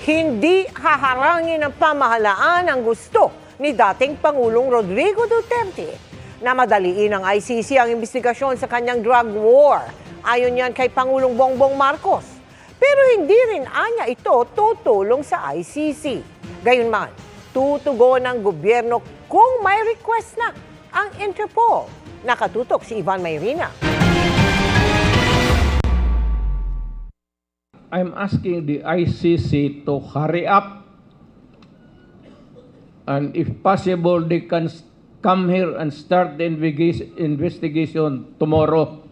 Hindi haharangin ng pamahalaan ang gusto ni dating Pangulong Rodrigo Duterte na madaliin ng ICC ang investigasyon sa kanyang drug war. Ayon yan kay Pangulong Bongbong Marcos. Pero hindi rin anya ito tutulong sa ICC. Gayunman, tutugon ng gobyerno kung may request na ang Interpol. Nakatutok si Ivan Mayrina. I'm asking the ICC to hurry up, and if possible, they can come here and start the investigation tomorrow.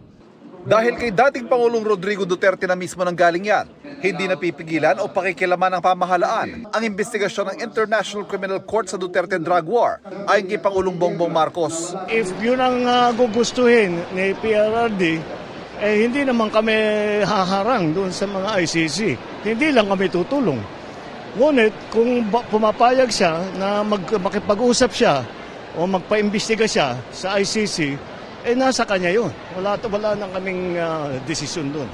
Dahil kay dating Pangulong Rodrigo Duterte na mismo nang galing yan, hindi napipigilan o pakikilaman ng pamahalaan ang investigasyon ng International Criminal Court sa Duterte drug war ayon kay Pangulong Bongbong Marcos. If yun ang gugustuhin ni PRRD, hindi naman kami haharang doon sa mga ICC. Hindi lang kami tutulong. Ngunit kung pumapayag siya na makipag-usap siya o magpa-imbestiga siya sa ICC, nasa kanya yun. Wala nang kaming desisyon doon.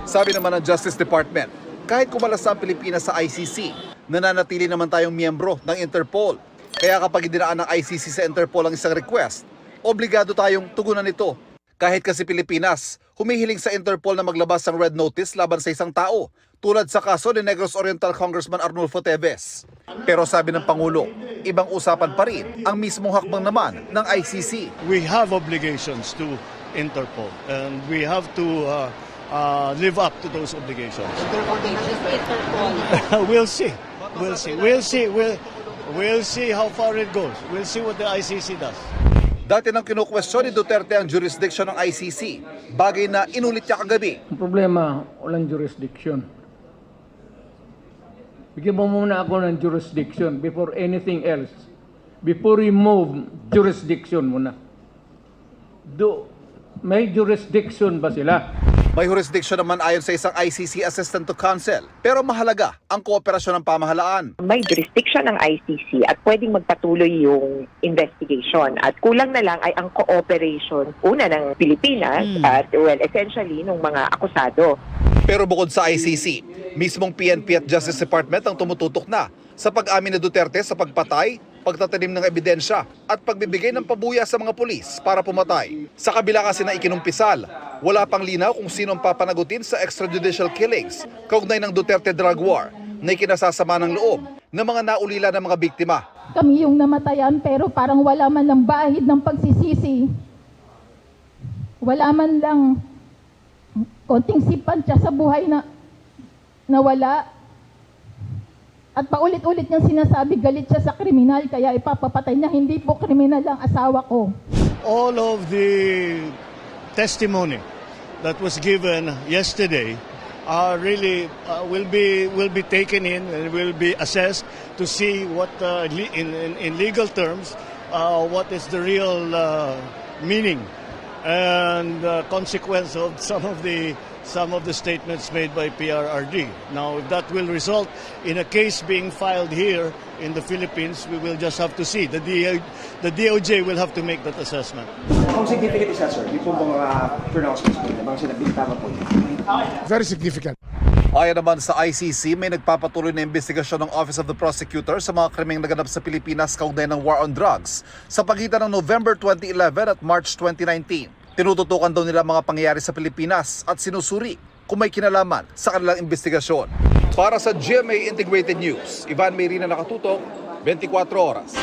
Sabi naman ng Justice Department, kahit kumalasa ang Pilipinas sa ICC, nananatili naman tayong miyembro ng Interpol. Kaya kapag idinaan ng ICC sa Interpol ang isang request, obligado tayong tugunan ito. Kahit kasi Pilipinas, humihiling sa Interpol na maglabas ng red notice laban sa isang tao, tulad sa kaso ni Negros Oriental Congressman Arnulfo Teves. Pero sabi ng Pangulo, ibang usapan pa rin ang mismong hakbang naman ng ICC. We have obligations to Interpol and we have to live up to those obligations. We'll see. We'll see how far it goes. We'll see what the ICC does. Dati nang kinukwestiyon ni Duterte ang jurisdiction ng ICC, bagay na inulit niya kagabi. Ang problema, walang jurisdiction. Bigyan mo muna ako ng jurisdiction before anything else. Before you move, jurisdiction muna. May jurisdiction ba sila? May jurisdiction naman ayon sa isang ICC Assistant to Counsel, pero mahalaga ang kooperasyon ng pamahalaan. May jurisdiction ng ICC at pwedeng magpatuloy yung investigation. At kulang na lang ay ang cooperation, una ng Pilipinas at essentially ng mga akusado. Pero bukod sa ICC, mismong PNP at Justice Department ang tumututok na sa pag-amin ni Duterte sa pagpatay, pagtatanim ng ebidensya at pagbibigay ng pabuya sa mga pulis para pumatay. Sa kabila kasi na ikinumpisal, wala pang linaw kung sino ang papanagutin sa extrajudicial killings kaugnay ng Duterte drug war na ikinasasama ng loob ng mga naulila ng mga biktima. Kami yung namatayan pero parang wala man lang bahid ng pagsisisi. Wala man lang konting sipansya sa buhay na nawala. At paulit-ulit niyang sinasabi galit siya sa kriminal kaya ipapapatay niya. Hindi po kriminal ang asawa ko. All of the testimony that was given yesterday really will be taken in and will be assessed to see what in legal terms what is the real meaning and consequence of some of the statements made by PRRD. Now, if that will result in a case being filed here in the Philippines, we will just have to see. The DOJ will have to make that assessment. Kung significant is that, sir? Yung po mga pronouncements po, mga sinabintama po yun. Very significant. Ayon naman sa ICC, may nagpapatuloy na investigasyon ng Office of the Prosecutor sa mga krimeng naganap sa Pilipinas kaugnay ng war on drugs sa pagitan ng November 2011 at March 2019. Tinututukan daw nila mga pangyayari sa Pilipinas at sinusuri kung may kinalaman sa kanilang investigasyon. Para sa GMA Integrated News, Ivan Mayrina, nakatutok, 24 oras.